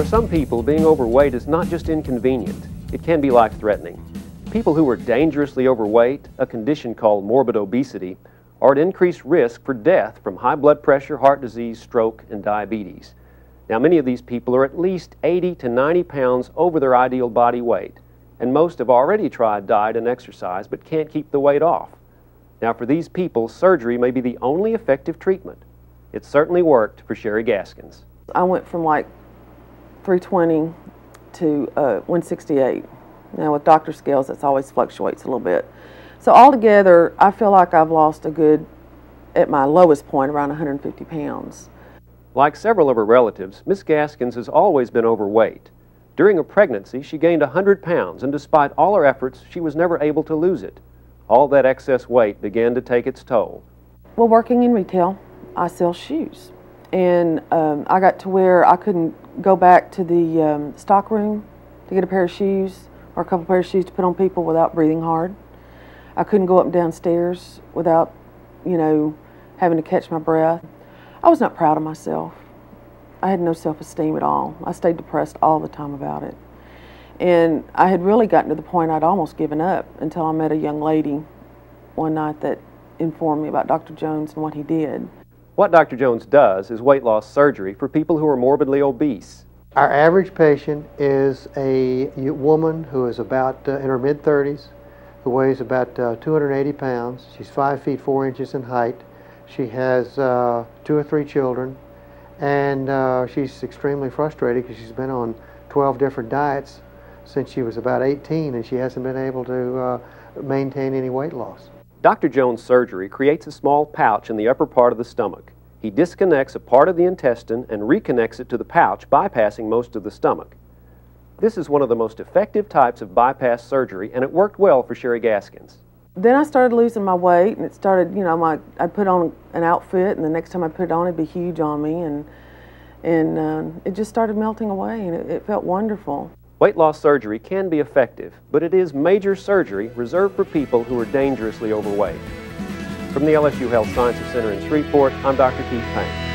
For some people, being overweight is not just inconvenient, it can be life-threatening. People who are dangerously overweight, a condition called morbid obesity, are at increased risk for death from high blood pressure, heart disease, stroke, and diabetes. Now, many of these people are at least 80 to 90 pounds over their ideal body weight, and most have already tried diet and exercise but can't keep the weight off. Now, for these people, surgery may be the only effective treatment. It certainly worked for Sherry Gaskins. I went from like 320 to 168. Now with doctor scales, it always fluctuates a little bit. So altogether, I feel like I've lost a good, at my lowest point, around 150 pounds. Like several of her relatives, Miss Gaskins has always been overweight. During a pregnancy, she gained 100 pounds, and despite all her efforts, she was never able to lose it. All that excess weight began to take its toll. Well, working in retail, I sell shoes. And I got to where I couldn't go back to the stock room to get a pair of shoes or a couple pairs of shoes to put on people without breathing hard. I couldn't go up and down stairs without, having to catch my breath. I was not proud of myself. I had no self-esteem at all. I stayed depressed all the time about it. And I had really gotten to the point I'd almost given up until I met a young lady one night that informed me about Dr. Jones and what he did. What Dr. Jones does is weight loss surgery for people who are morbidly obese. Our average patient is a woman who is about in her mid-30s, who weighs about 280 pounds. She's 5 feet 4 inches in height. She has 2 or 3 children, and she's extremely frustrated because she's been on 12 different diets since she was about 18, and she hasn't been able to maintain any weight loss. Dr. Jones' surgery creates a small pouch in the upper part of the stomach. He disconnects a part of the intestine and reconnects it to the pouch, bypassing most of the stomach. This is one of the most effective types of bypass surgery, and it worked well for Sherry Gaskins. Then I started losing my weight, and it started, I'd put on an outfit, and the next time I put it on, it'd be huge on me, and it just started melting away, and it felt wonderful. Weight loss surgery can be effective, but it is major surgery reserved for people who are dangerously overweight. From the LSU Health Sciences Center in Shreveport, I'm Dr. Keith Payne.